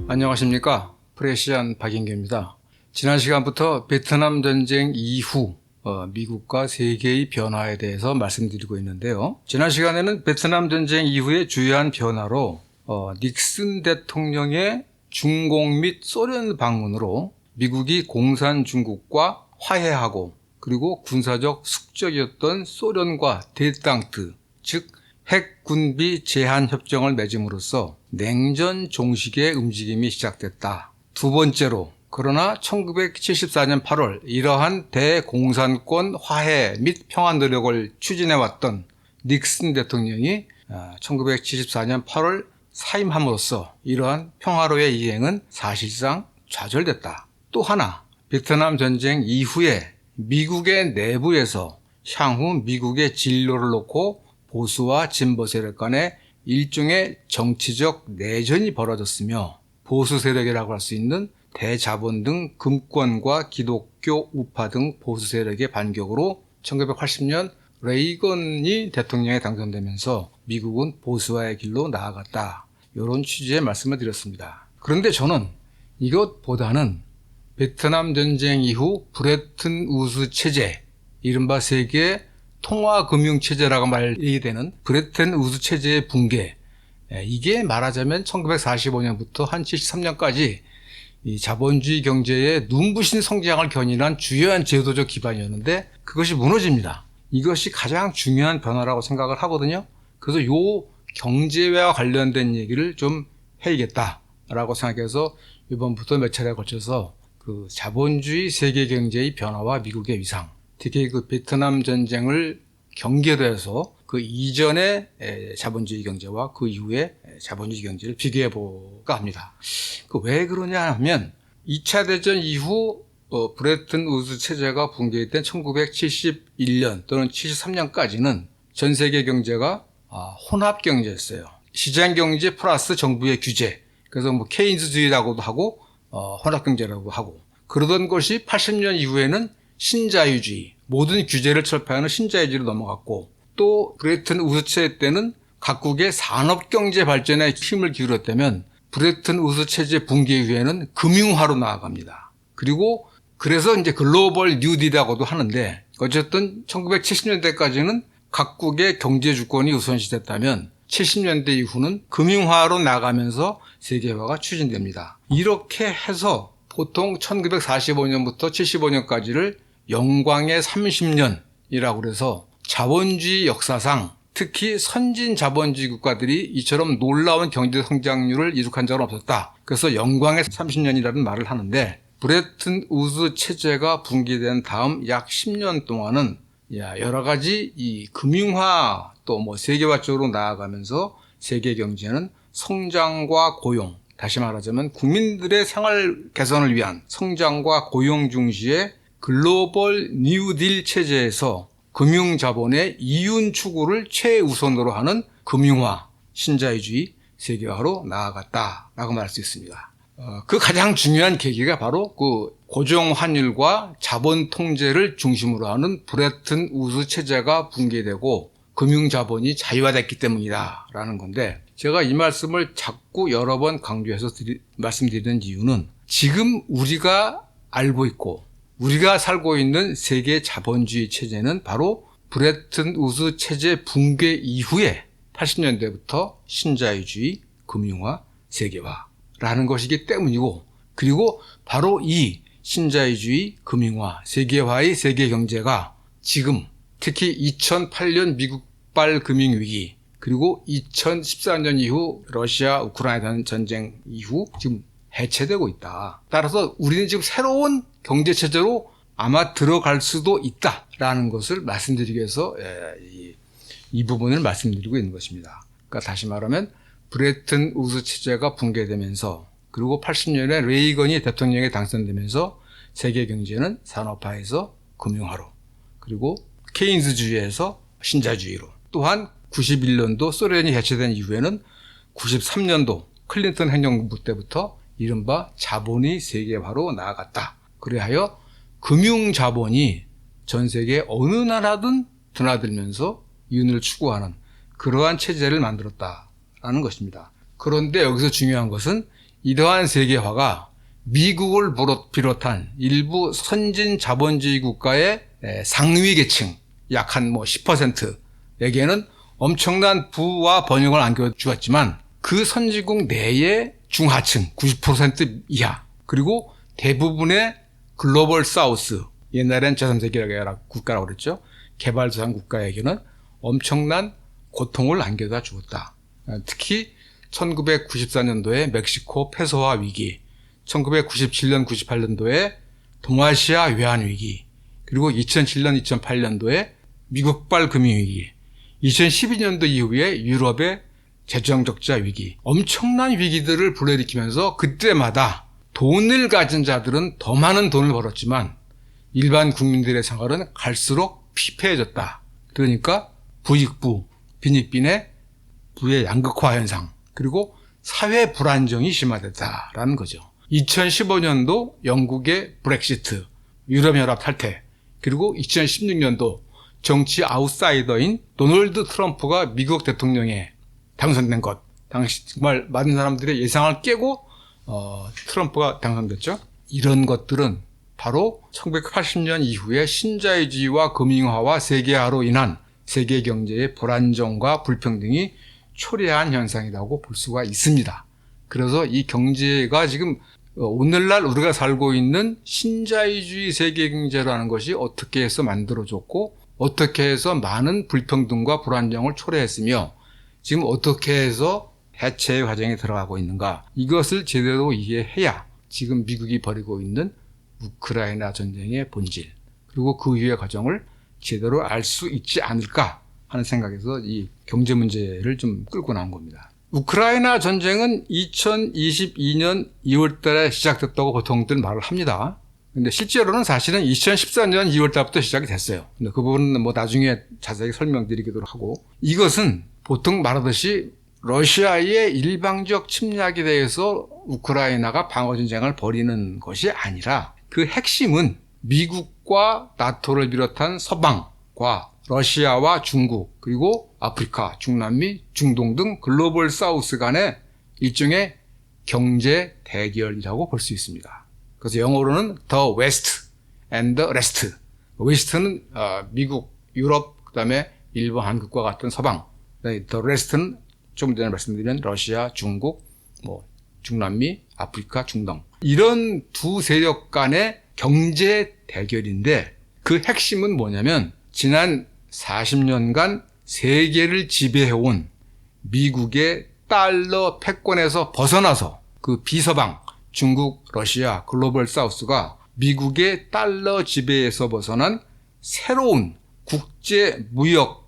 안녕하십니까. 프레시안 박인규입니다. 지난 시간부터 베트남 전쟁 이후 미국과 세계의 변화에 대해서 말씀드리고 있는데요. 지난 시간에는 베트남 전쟁 이후의 주요한 변화로 닉슨 대통령의 중공 및 소련 방문으로 미국이 공산 중국과 화해하고, 그리고 군사적 숙적이었던 소련과 데탕트, 즉 핵 군비 제한 협정을 맺음으로써 냉전 종식의 움직임이 시작됐다. 두 번째로, 그러나 1974년 8월 이러한 대공산권 화해 및 평화 노력을 추진해왔던 닉슨 대통령이 1974년 8월 사임함으로써 이러한 평화로의 이행은 사실상 좌절됐다. 또 하나, 베트남 전쟁 이후에 미국의 내부에서 향후 미국의 진로를 놓고 보수와 진보 세력 간의 일종의 정치적 내전이 벌어졌으며, 보수 세력이라고 할 수 있는 대자본 등 금권과 기독교 우파 등 보수 세력의 반격으로 1980년 레이건이 대통령에 당선되면서 미국은 보수화의 길로 나아갔다. 이런 취지의 말씀을 드렸습니다. 그런데 저는 이것보다는 베트남 전쟁 이후 브레튼 우드 체제, 이른바 세계 통화금융체제라고 말이 되는 브레튼 우드 체제의 붕괴, 이게 말하자면 1945년부터 한 73년까지 이 자본주의 경제의 눈부신 성장을 견인한 주요한 제도적 기반이었는데 그것이 무너집니다. 이것이 가장 중요한 변화라고 생각을 하거든요. 그래서 요 경제와 관련된 얘기를 좀 해야겠다라고 생각해서 이번부터 몇 차례에 걸쳐서 그 자본주의 세계 경제의 변화와 미국의 위상, 특히 그 베트남 전쟁을 경계로 해서 그 이전의 자본주의 경제와 그 이후의 자본주의 경제를 비교해 볼까 합니다. 그 왜 그러냐 하면 2차 대전 이후 브레튼 우드 체제가 붕괴된 1971년 또는 73년까지는 전 세계 경제가 혼합 경제였어요. 시장 경제 플러스 정부의 규제. 그래서 뭐 케인즈주의라고도 하고 혼합 경제라고 하고, 그러던 것이 80년 이후에는 신자유주의, 모든 규제를 철폐하는 신자유주의로 넘어갔고, 또 브레튼 우드 체제 때는 각국의 산업경제 발전에 힘을 기울였다면 브레튼 우드 체제 붕괴 이후에는 금융화로 나아갑니다. 그리고 그래서 이제 글로벌 뉴딜이라고도 하는데, 어쨌든 1970년대까지는 각국의 경제 주권이 우선시됐다면 70년대 이후는 금융화로 나가면서 세계화가 추진됩니다. 이렇게 해서 보통 1945년부터 75년까지를 영광의 30년이라고 그래서 자본주의 역사상 특히 선진 자본주의 국가들이 이처럼 놀라운 경제 성장률을 이룩한 적은 없었다. 그래서 영광의 30년이라는 말을 하는데, 브레튼 우드 체제가 붕괴된 다음 약 10년 동안은 여러 가지 이 금융화 또 뭐 세계화 쪽으로 나아가면서 세계 경제는 성장과 고용, 다시 말하자면 국민들의 생활 개선을 위한 성장과 고용 중시의 글로벌 뉴딜 체제에서 금융자본의 이윤 추구를 최우선으로 하는 금융화, 신자유주의, 세계화로 나아갔다라고 말할 수 있습니다. 그 가장 중요한 계기가 바로 그 고정 환율과 자본 통제를 중심으로 하는 브레튼 우드 체제가 붕괴되고 금융자본이 자유화됐기 때문이다라는 건데, 제가 이 말씀을 자꾸 여러 번 강조해서 말씀드리는 이유는 지금 우리가 알고 있고 우리가 살고 있는 세계 자본주의 체제는 바로 브레튼 우드 체제 붕괴 이후에 80년대부터 신자유주의, 금융화, 세계화라는 것이기 때문이고, 그리고 바로 이 신자유주의, 금융화, 세계화의 세계 경제가 지금 특히 2008년 미국발 금융위기, 그리고 2014년 이후 러시아 우크라이나 전쟁 이후 지금 해체되고 있다. 따라서 우리는 지금 새로운 경제체제로 아마 들어갈 수도 있다라는 것을 말씀드리기 위해서 이 부분을 말씀드리고 있는 것입니다. 그러니까 다시 말하면 브레튼 우드 체제가 붕괴되면서, 그리고 80년에 레이건이 대통령에 당선되면서 세계 경제는 산업화에서 금융화로, 그리고 케인즈주의에서 신자주의로, 또한 91년도 소련이 해체된 이후에는 93년도 클린턴 행정부 때부터 이른바 자본이 세계화로 나아갔다. 그래하여 금융자본이 전 세계 어느 나라든 드나들면서 이윤을 추구하는 그러한 체제를 만들었다라는 것입니다. 그런데 여기서 중요한 것은 이러한 세계화가 미국을 비롯한 일부 선진 자본주의 국가의 상위 계층 약 한 10%에게는 엄청난 부와 번영을 안겨주었지만 그 선진국 내의 중하층 90% 이하 그리고 대부분의 글로벌 사우스 옛날엔 제3세계 국가라고 그랬죠. 개발도상 국가에게는 엄청난 고통을 안겨다 주었다. 특히 1994년도에 멕시코 페소화 위기, 1997년 98년도에 동아시아 외환 위기, 그리고 2007년 2008년도에 미국발 금융위기, 2012년도 이후에 유럽의 재정 적자 위기, 엄청난 위기들을 불러일으키면서 그때마다 돈을 가진 자들은 더 많은 돈을 벌었지만 일반 국민들의 생활은 갈수록 피폐해졌다. 그러니까 부익부, 빈익빈의 부의 양극화 현상, 그리고 사회 불안정이 심화됐다라는 거죠. 2015년도 영국의 브렉시트, 유럽연합 탈퇴, 그리고 2016년도 정치 아웃사이더인 도널드 트럼프가 미국 대통령에 당선된 것. 당시 정말 많은 사람들의 예상을 깨고 트럼프가 당선됐죠. 이런 것들은 바로 1980년 이후에 신자유주의와 금융화와 세계화로 인한 세계 경제의 불안정과 불평등이 초래한 현상이라고 볼 수가 있습니다. 그래서 이 경제가 지금 오늘날 우리가 살고 있는 신자유주의 세계 경제라는 것이 어떻게 해서 만들어졌고 어떻게 해서 많은 불평등과 불안정을 초래했으며 지금 어떻게 해서 해체의 과정에 들어가고 있는가, 이것을 제대로 이해해야 지금 미국이 벌이고 있는 우크라이나 전쟁의 본질 그리고 그 이후의 과정을 제대로 알 수 있지 않을까 하는 생각에서 이 경제 문제를 좀 끌고 나온 겁니다. 우크라이나 전쟁은 2022년 2월 달에 시작됐다고 보통들 말을 합니다. 근데 실제로는 사실은 2014년 2월 달부터 시작이 됐어요. 근데 그 부분은 나중에 자세히 설명드리기도 하고, 이것은 보통 말하듯이 러시아의 일방적 침략에 대해서 우크라이나가 방어전쟁을 벌이는 것이 아니라 그 핵심은 미국과 나토를 비롯한 서방과 러시아와 중국 그리고 아프리카, 중남미, 중동 등 글로벌 사우스 간의 일종의 경제 대결이라고 볼 수 있습니다. 그래서 영어로는 The West and the Rest. 웨스트는 미국, 유럽, 그다음에 일본, 한국과 같은 서방. The Rest는 좀 전에 말씀드린 러시아, 중국, 중남미, 아프리카, 중동. 이런 두 세력 간의 경제 대결인데 그 핵심은 뭐냐면 지난 40년간 세계를 지배해온 미국의 달러 패권에서 벗어나서 그 비서방, 중국, 러시아, 글로벌 사우스가 미국의 달러 지배에서 벗어난 새로운 국제 무역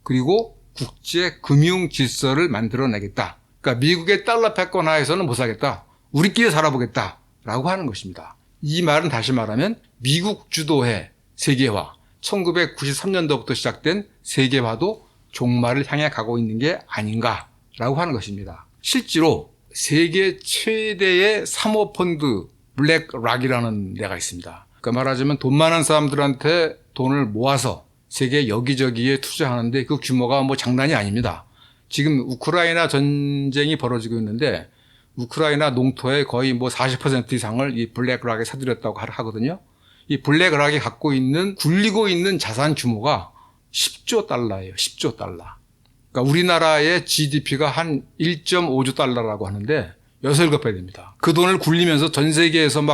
그리고 국제 금융 질서를 만들어내겠다. 그러니까 미국의 달러 패권 하에서는 못 살겠다. 우리끼리 살아보겠다. 라고 하는 것입니다. 이 말은 다시 말하면 미국 주도의 세계화, 1993년도부터 시작된 세계화도 종말을 향해 가고 있는 게 아닌가라고 하는 것입니다. 실제로 세계 최대의 사모펀드 블랙락이라는 데가 있습니다. 그러니까 말하자면 돈 많은 사람들한테 돈을 모아서 세계 여기저기에 투자하는데 그 규모가 장난이 아닙니다. 지금 우크라이나 전쟁이 벌어지고 있는데 우크라이나 농토의 거의 40% 이상을 이 블랙락에 사들였다고 하거든요. 이 블랙락이 갖고 있는 굴리고 있는 자산 규모가 10조 달러예요. 10조 달러. 그러니까 우리나라의 GDP가 한 1.5조 달러라고 하는데 6배 됩니다. 그 돈을 굴리면서 전 세계에서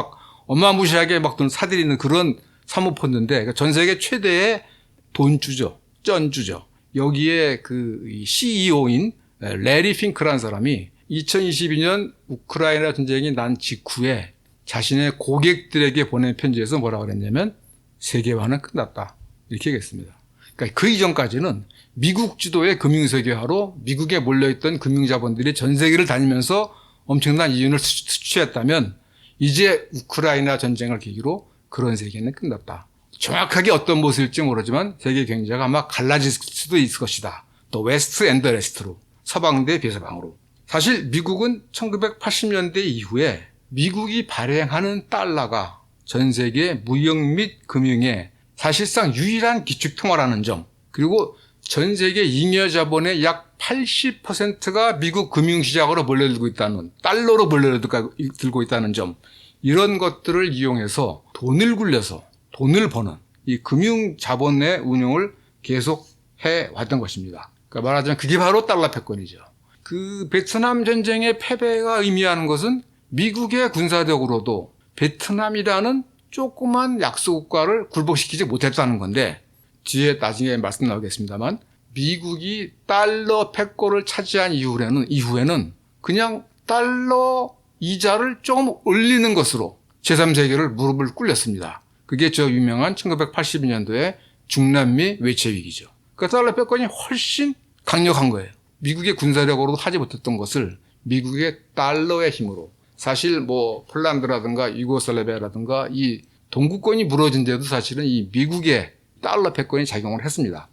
어마무시하게 돈 사들이는 그런 사모펀드인데 그러니까 전 세계 최대의 돈주죠. 쩐주죠. 여기에 그 CEO인 레리 핑크라는 사람이 2022년 우크라이나 전쟁이 난 직후에 자신의 고객들에게 보낸 편지에서 뭐라고 그랬냐면 세계화는 끝났다. 이렇게 얘기했습니다. 그러니까 그 이전까지는 미국 주도의 금융세계화로 미국에 몰려있던 금융자본들이 전 세계를 다니면서 엄청난 이윤을 수취했다면 이제 우크라이나 전쟁을 계기로 그런 세계는 끝났다. 정확하게 어떤 모습일지 모르지만 세계 경제가 아마 갈라질 수도 있을 것이다. 또 웨스트 앤드 레스트로 서방 대 비서방으로. 사실 미국은 1980년대 이후에 미국이 발행하는 달러가 전 세계 무역 및 금융의 사실상 유일한 기축통화라는 점, 그리고 전 세계 잉여자본의 약 80%가 미국 금융시장으로 몰려들고 있다는, 달러로 몰려들고 있다는 점, 이런 것들을 이용해서 돈을 굴려서 돈을 버는 이 금융자본의 운용을 계속 해왔던 것입니다. 그러니까 말하자면 그게 바로 달러 패권이죠. 그 베트남 전쟁의 패배가 의미하는 것은 미국의 군사력으로도 베트남이라는 조그만 약소국가를 굴복시키지 못했다는 건데, 뒤에 나중에 말씀 나오겠습니다만, 미국이 달러 패권을 차지한 이후에는 그냥 달러 이자를 조금 올리는 것으로 제3세계를 무릎을 꿇렸습니다. 그게 저 유명한 1982년도에 중남미 외채 위기죠. 그러니까 달러 패권이 훨씬 강력한 거예요. 미국의 군사력으로도 하지 못했던 것을 미국의 달러의 힘으로, 사실 뭐 폴란드라든가 유고슬라비아라든가 이 동구권이 무너진 데도 사실은 이 미국의 달러 패권이 작용을 했습니다.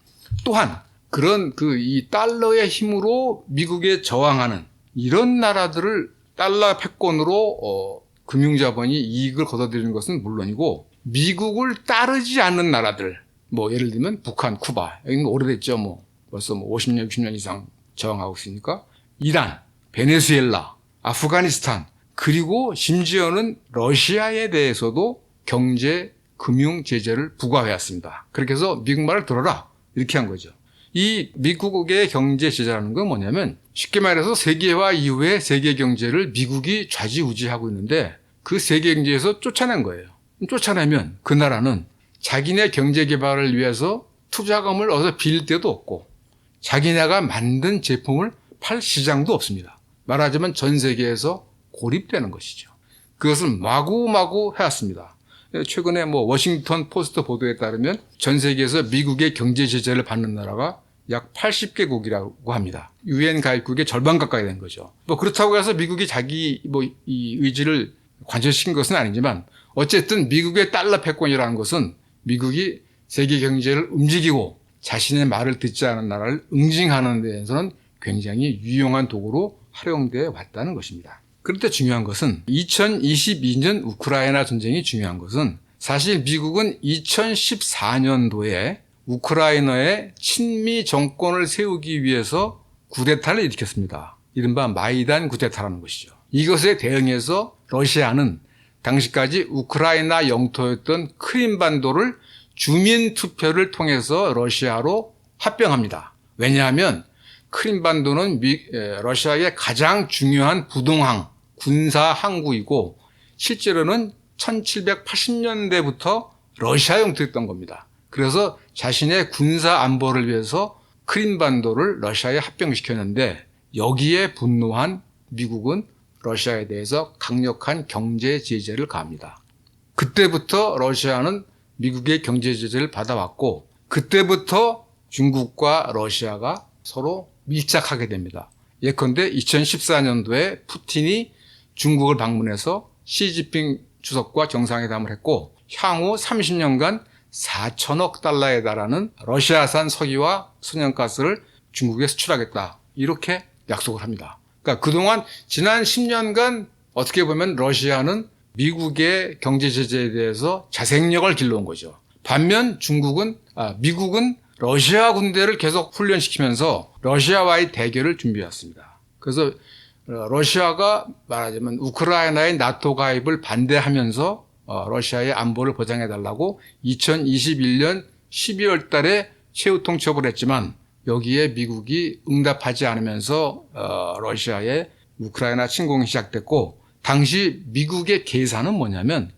또한 그런 이 달러의 힘으로 미국에 저항하는 이런 나라들을 달러 패권으로 금융자본이 이익을 거둬들이는 것은 물론이고, 미국을 따르지 않는 나라들, 뭐 예를 들면 북한, 쿠바, 여기는 오래됐죠. 뭐 벌써 50년, 60년 이상 저항하고 있으니까. 이란, 베네수엘라, 아프가니스탄, 그리고 심지어는 러시아에 대해서도 경제, 금융 제재를 부과해왔습니다. 그렇게 해서 미국 말을 들어라, 이렇게 한 거죠. 이 미국의 경제 제재라는 건 뭐냐면, 쉽게 말해서 세계화 이후에 세계 경제를 미국이 좌지우지하고 있는데 그 세계 경제에서 쫓아낸 거예요. 쫓아내면 그 나라는 자기네 경제 개발을 위해서 투자금을 어디서 빌릴 데도 없고 자기네가 만든 제품을 팔 시장도 없습니다. 말하자면 전 세계에서 고립되는 것이죠. 그것을 마구마구 해왔습니다. 최근에 뭐 워싱턴 포스트 보도에 따르면 전 세계에서 미국의 경제 제재를 받는 나라가 약 80개국이라고 합니다. UN 가입국의 절반 가까이 된 거죠. 뭐 그렇다고 해서 미국이 자기 이 의지를 관철시킨 것은 아니지만, 어쨌든 미국의 달러 패권이라는 것은 미국이 세계 경제를 움직이고 자신의 말을 듣지 않은 나라를 응징하는 데에서는 굉장히 유용한 도구로 활용되어 왔다는 것입니다. 그런데 중요한 것은 2022년 우크라이나 전쟁이 중요한 것은, 사실 미국은 2014년도에 우크라이나에 친미 정권을 세우기 위해서 쿠데타를 일으켰습니다. 이른바 마이단 쿠데타라는 것이죠. 이것에 대응해서 러시아는 당시까지 우크라이나 영토였던 크림반도를 주민 투표를 통해서 러시아로 합병합니다. 왜냐하면 크림반도는 러시아의 가장 중요한 부동항, 군사 항구이고 실제로는 1780년대부터 러시아 영토였던 겁니다. 그래서 자신의 군사 안보를 위해서 크림반도를 러시아에 합병시켰는데, 여기에 분노한 미국은 러시아에 대해서 강력한 경제 제재를 가합니다. 그때부터 러시아는 미국의 경제 제재를 받아왔고, 그때부터 중국과 러시아가 서로 밀착하게 됩니다. 예컨대 2014년도에 푸틴이 중국을 방문해서 시진핑 주석과 정상회담을 했고, 향후 30년간 4천억 달러에 달하는 러시아산 석유와 천연가스를 중국에 수출하겠다, 이렇게 약속을 합니다. 그러니까 그동안 지난 10년간 어떻게 보면 러시아는 미국의 경제 제재에 대해서 자생력을 길러온 거죠. 반면 미국은 러시아 군대를 계속 훈련시키면서 러시아와의 대결을 준비해왔습니다. 그래서 러시아가 말하자면 우크라이나의 나토 가입을 반대하면서 러시아의 안보를 보장해달라고 2021년 12월 달에 최후 통첩을 했지만, 여기에 미국이 응답하지 않으면서 러시아의 우크라이나 침공이 시작됐고, 당시 미국의 계산은 뭐냐면,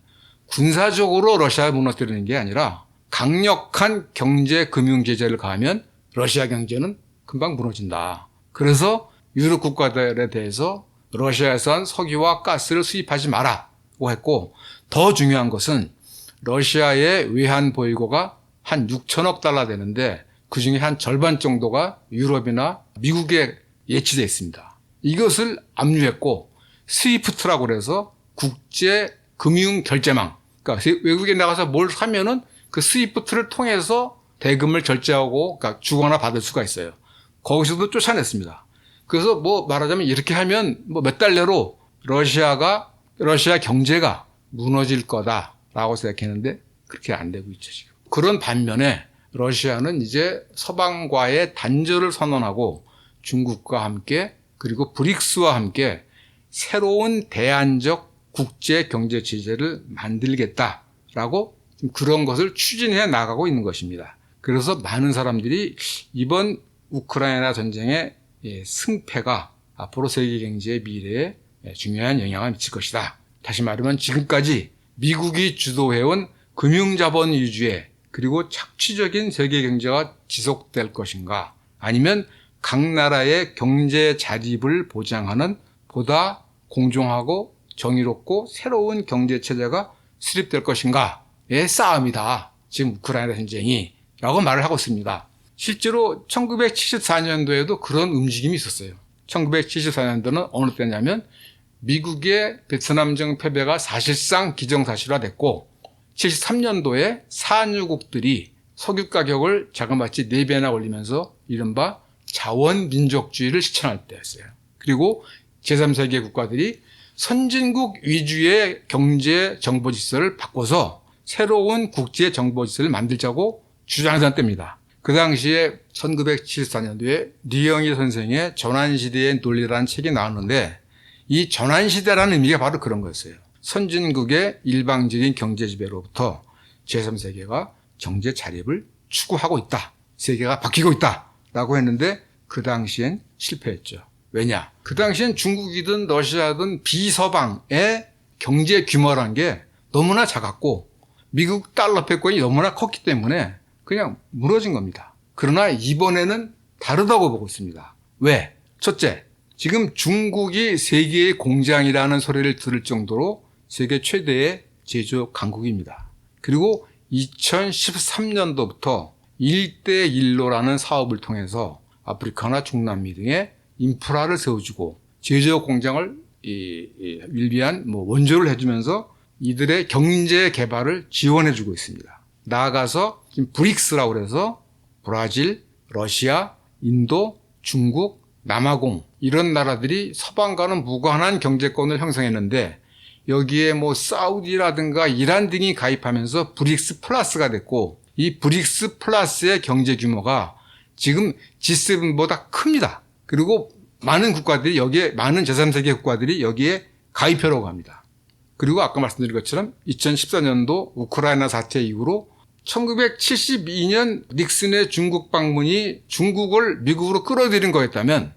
군사적으로 러시아를 무너뜨리는 게 아니라 강력한 경제 금융 제재를 가하면 러시아 경제는 금방 무너진다. 그래서 유럽 국가들에 대해서 러시아에선 석유와 가스를 수입하지 마라고 했고, 더 중요한 것은 러시아의 외환 보유고가 한 6천억 달러 되는데 그중에 한 절반 정도가 유럽이나 미국에 예치되어 있습니다. 이것을 압류했고, 스위프트라고 그래서 국제 금융 결제망, 그러니까 외국에 나가서 뭘 사면은 그 스위프트를 통해서 대금을 결제하고, 그러니까 주거나 받을 수가 있어요. 거기서도 쫓아냈습니다. 그래서 뭐 말하자면 이렇게 하면 뭐 몇 달 내로 러시아 경제가 무너질 거다라고 생각했는데 그렇게 안 되고 있죠, 지금. 그런 반면에 러시아는 이제 서방과의 단절을 선언하고 중국과 함께 그리고 브릭스와 함께 새로운 대안적 국제 경제 체제를 만들겠다라고 그런 것을 추진해 나가고 있는 것입니다. 그래서 많은 사람들이 이번 우크라이나 전쟁의 승패가 앞으로 세계 경제의 미래에 중요한 영향을 미칠 것이다. 다시 말하면 지금까지 미국이 주도해온 금융자본 위주의 그리고 착취적인 세계 경제가 지속될 것인가, 아니면 각 나라의 경제 자립을 보장하는 보다 공정하고 정의롭고 새로운 경제 체제가 수립될 것인가의 싸움이다. 지금 우크라이나 전쟁이 라고 말을 하고 있습니다. 실제로 1974년도에도 그런 움직임이 있었어요. 1974년도는 어느 때냐면 미국의 베트남전 패배가 사실상 기정사실화됐고 73년도에 산유국들이 석유 가격을 자그마치 4배나 올리면서 이른바 자원민족주의를 실천할 때였어요. 그리고 제3세계 국가들이 선진국 위주의 경제 정보 질서를 바꿔서 새로운 국제 정보 질서를 만들자고 주장하던 때입니다. 그 당시에 1974년도에 류영희 선생의 전환시대의 논리라는 책이 나왔는데, 이 전환시대라는 의미가 바로 그런 거였어요. 선진국의 일방적인 경제 지배로부터 제3세계가 경제 자립을 추구하고 있다. 세계가 바뀌고 있다라고 했는데 그 당시엔 실패했죠. 왜냐? 그 당시엔 중국이든 러시아든 비서방의 경제 규모란 게 너무나 작았고 미국 달러 패권이 너무나 컸기 때문에 그냥 무너진 겁니다. 그러나 이번에는 다르다고 보고 있습니다. 왜? 첫째, 지금 중국이 세계의 공장이라는 소리를 들을 정도로 세계 최대의 제조업 강국입니다. 그리고 2013년도부터 1대1로라는 사업을 통해서 아프리카나 중남미 등의 인프라를 세워주고 제조업 공장을 일비한 원조를 해주면서 이들의 경제 개발을 지원해주고 있습니다. 나아가서 지금 브릭스라고 해서 브라질, 러시아, 인도, 중국, 남아공 이런 나라들이 서방과는 무관한 경제권을 형성했는데 여기에 사우디라든가 이란 등이 가입하면서 브릭스 플러스가 됐고, 이 브릭스 플러스의 경제 규모가 지금 G7보다 큽니다. 그리고 많은 국가들이 여기에, 많은 제3세계 국가들이 여기에 가입하려고 합니다. 그리고 아까 말씀드린 것처럼 2014년도 우크라이나 사태 이후로 1972년 닉슨의 중국 방문이 중국을 미국으로 끌어들인 거였다면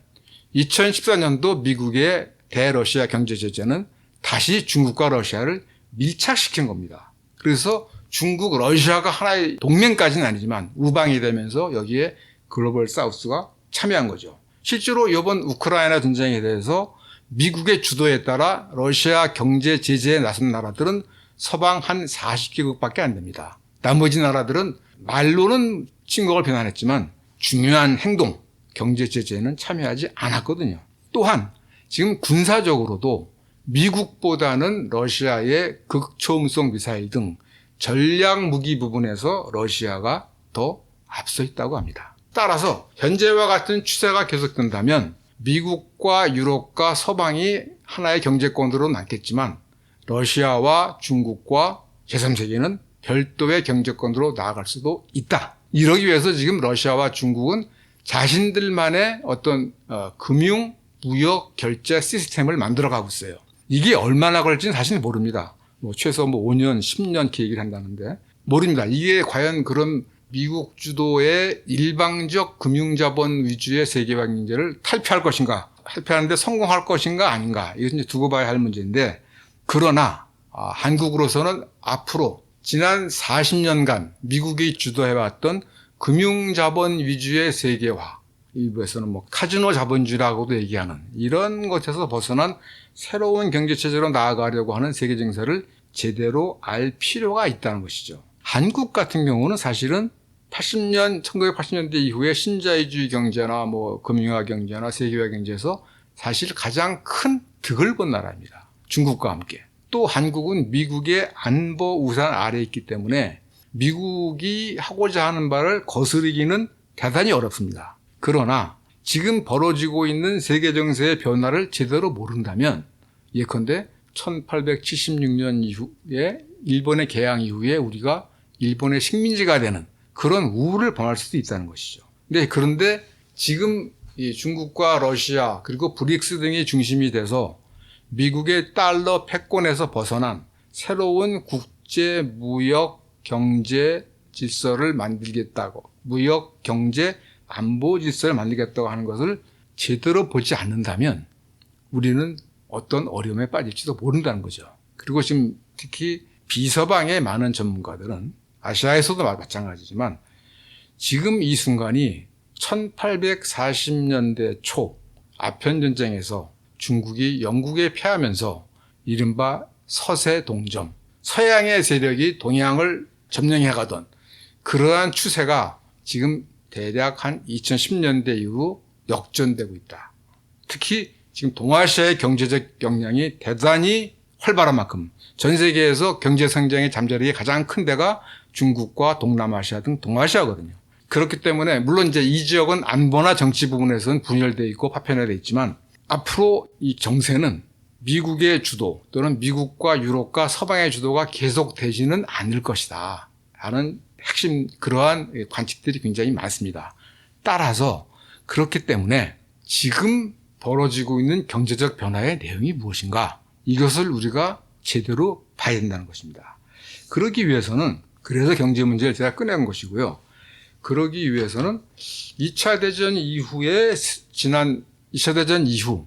2014년도 미국의 대러시아 경제 제재는 다시 중국과 러시아를 밀착시킨 겁니다. 그래서 중국, 러시아가 하나의 동맹까지는 아니지만 우방이 되면서 여기에 글로벌 사우스가 참여한 거죠. 실제로 이번 우크라이나 전쟁에 대해서 미국의 주도에 따라 러시아 경제 제재에 나선 나라들은 서방 한 40개국밖에 안 됩니다. 나머지 나라들은 말로는 침공을 비난했지만 중요한 행동, 경제 제재에는 참여하지 않았거든요. 또한 지금 군사적으로도 미국보다는 러시아의 극초음속 미사일 등 전략 무기 부분에서 러시아가 더 앞서 있다고 합니다. 따라서 현재와 같은 추세가 계속된다면 미국과 유럽과 서방이 하나의 경제권으로 남겠지만 러시아와 중국과 제3세계는 별도의 경제권으로 나아갈 수도 있다. 이러기 위해서 지금 러시아와 중국은 자신들만의 어떤 금융, 무역, 결제 시스템을 만들어가고 있어요. 이게 얼마나 걸릴지는 사실 모릅니다. 최소 5년, 10년 계획을 한다는데 모릅니다. 이게 과연 그런 미국 주도의 일방적 금융자본 위주의 세계화 경제를 탈피할 것인가, 탈피하는데 성공할 것인가 아닌가, 이것은 이제 두고 봐야 할 문제인데, 그러나 한국으로서는 앞으로 지난 40년간 미국이 주도해왔던 금융자본 위주의 세계화, 일부에서는 카지노 자본주의라고도 얘기하는 이런 것에서 벗어난 새로운 경제체제로 나아가려고 하는 세계 정세를 제대로 알 필요가 있다는 것이죠. 한국 같은 경우는 사실은 1980년대 이후에 신자유주의 경제나 금융화 경제나 세계화 경제에서 사실 가장 큰 득을 본 나라입니다. 중국과 함께. 또 한국은 미국의 안보 우산 아래에 있기 때문에 미국이 하고자 하는 바를 거스르기는 대단히 어렵습니다. 그러나 지금 벌어지고 있는 세계 정세의 변화를 제대로 모른다면 예컨대 1876년 이후에 일본의 개항 이후에 우리가 일본의 식민지가 되는 그런 우를 범할 수도 있다는 것이죠. 그런데 지금 이 중국과 러시아 그리고 브릭스 등이 중심이 돼서 미국의 달러 패권에서 벗어난 새로운 국제 무역 경제 질서를 만들겠다고, 무역 경제 안보 질서를 만들겠다고 하는 것을 제대로 보지 않는다면 우리는 어떤 어려움에 빠질지도 모른다는 거죠. 그리고 지금 특히 비서방의 많은 전문가들은 아시아에서도 마찬가지지만 지금 이 순간이 1840년대 초 아편전쟁에서 중국이 영국에 패하면서 이른바 서세동점, 서양의 세력이 동양을 점령해 가던 그러한 추세가 지금 대략 한 2010년대 이후 역전되고 있다. 특히 지금 동아시아의 경제적 역량이 대단히 활발한 만큼 전 세계에서 경제 성장의 잠재력이 가장 큰 데가 중국과 동남아시아 등 동아시아거든요. 그렇기 때문에 물론 이제 이 지역은 안보나 정치 부분에서는 분열되어 있고 파편화되어 있지만 앞으로 이 정세는 미국의 주도 또는 미국과 유럽과 서방의 주도가 계속되지는 않을 것이다 하는 핵심 그러한 관측들이 굉장히 많습니다. 따라서 그렇기 때문에 지금 벌어지고 있는 경제적 변화의 내용이 무엇인가, 이것을 우리가 제대로 봐야 된다는 것입니다. 그러기 위해서는, 그래서 경제 문제를 제가 꺼낸 것이고요. 그러기 위해서는 2차 대전 이후에 지난 2차 대전 이후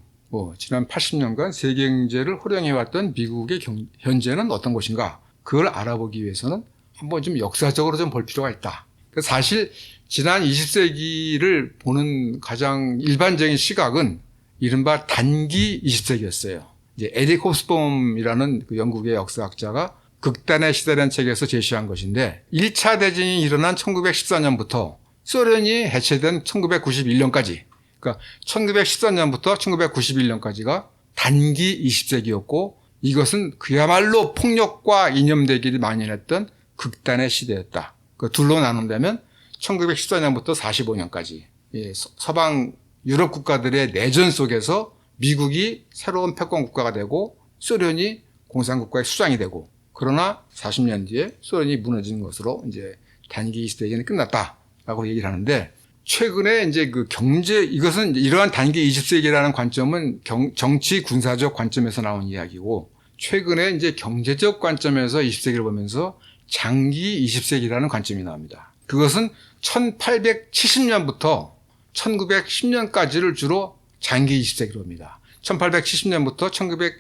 지난 80년간 세계 경제를 호령해왔던 미국의 현재는 어떤 것인가, 그걸 알아보기 위해서는 한번 좀 역사적으로 좀 볼 필요가 있다. 사실 지난 20세기를 보는 가장 일반적인 시각은 이른바 단기 20세기였어요. 이제 에릭 홉스봄이라는 그 영국의 역사학자가 극단의 시대라는 책에서 제시한 것인데 1차 대전이 일어난 1914년부터 소련이 해체된 1991년까지, 그러니까 1914년부터 1991년까지가 단기 20세기였고 이것은 그야말로 폭력과 이념대결이 만연했던 극단의 시대였다. 그 둘로 나눈다면 1914년부터 45년까지 서방 유럽 국가들의 내전 속에서 미국이 새로운 패권 국가가 되고 소련이 공산국가의 수장이 되고, 그러나 40년 뒤에 소련이 무너지는 것으로 이제 단기 20세기는 끝났다라고 얘기를 하는데, 최근에 이제 그 경제, 이것은 이러한 단기 20세기라는 관점은 정치 군사적 관점에서 나온 이야기고, 최근에 이제 경제적 관점에서 20세기를 보면서 장기 20세기라는 관점이 나옵니다. 그것은 1870년부터 1910년까지를 주로 장기 20세기로 봅니다. 1870년부터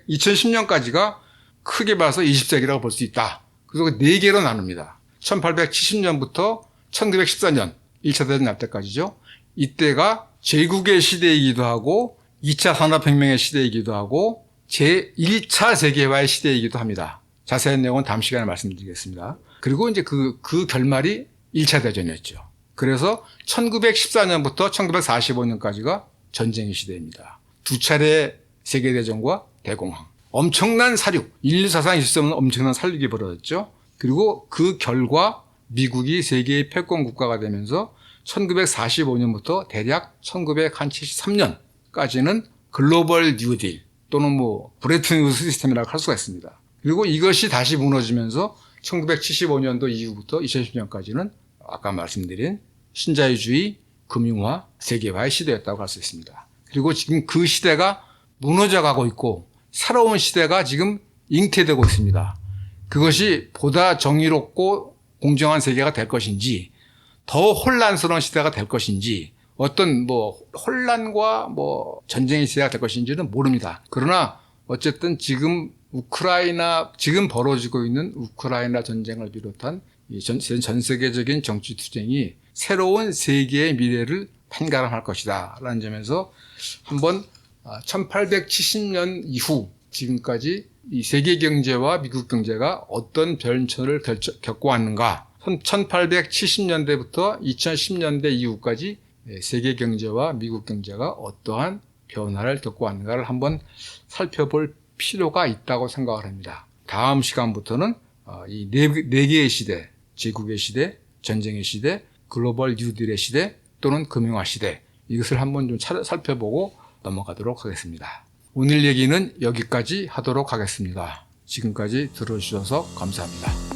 2010년까지가 크게 봐서 20세기라고 볼 수 있다. 그래서 4개로 나눕니다. 1870년부터 1914년, 1차 대전 날 때까지죠. 이때가 제국의 시대이기도 하고 2차 산업혁명의 시대이기도 하고 제1차 세계화의 시대이기도 합니다. 자세한 내용은 다음 시간에 말씀드리겠습니다. 그리고 이제 그 결말이 1차 대전이었죠. 그래서 1914년부터 1945년까지가 전쟁의 시대입니다. 2차례 세계대전과 대공황. 엄청난 사륙, 인류 사상 있을 수 없는 엄청난 살육이 벌어졌죠. 그리고 그 결과 미국이 세계의 패권 국가가 되면서 1945년부터 대략 1973년까지는 글로벌 뉴딜 또는 브레튼 우드 시스템이라고 할 수가 있습니다. 그리고 이것이 다시 무너지면서 1975년도 이후부터 2010년까지는 아까 말씀드린 신자유주의, 금융화, 세계화의 시대였다고 할 수 있습니다. 그리고 지금 그 시대가 무너져가고 있고 새로운 시대가 지금 잉태되고 있습니다. 그것이 보다 정의롭고 공정한 세계가 될 것인지, 더 혼란스러운 시대가 될 것인지, 어떤 혼란과 전쟁의 시대가 될 것인지는 모릅니다. 그러나 어쨌든 지금 벌어지고 있는 우크라이나 전쟁을 비롯한 전 세계적인 정치 투쟁이 새로운 세계의 미래를 판가름할 것이다 라는 점에서 한번 1870년 이후 지금까지 이 세계 경제와 미국 경제가 어떤 변천을 겪고 왔는가, 1870년대부터 2010년대 이후까지 세계 경제와 미국 경제가 어떠한 변화를 겪고 왔는가를 한번 살펴볼 필요가 있다고 생각을 합니다. 다음 시간부터는 이 네 개의 시대, 제국의 시대, 전쟁의 시대, 글로벌 뉴딜의 시대 또는 금융화 시대, 이것을 한번 좀 살펴보고 넘어가도록 하겠습니다. 오늘 얘기는 여기까지 하도록 하겠습니다. 지금까지 들어주셔서 감사합니다.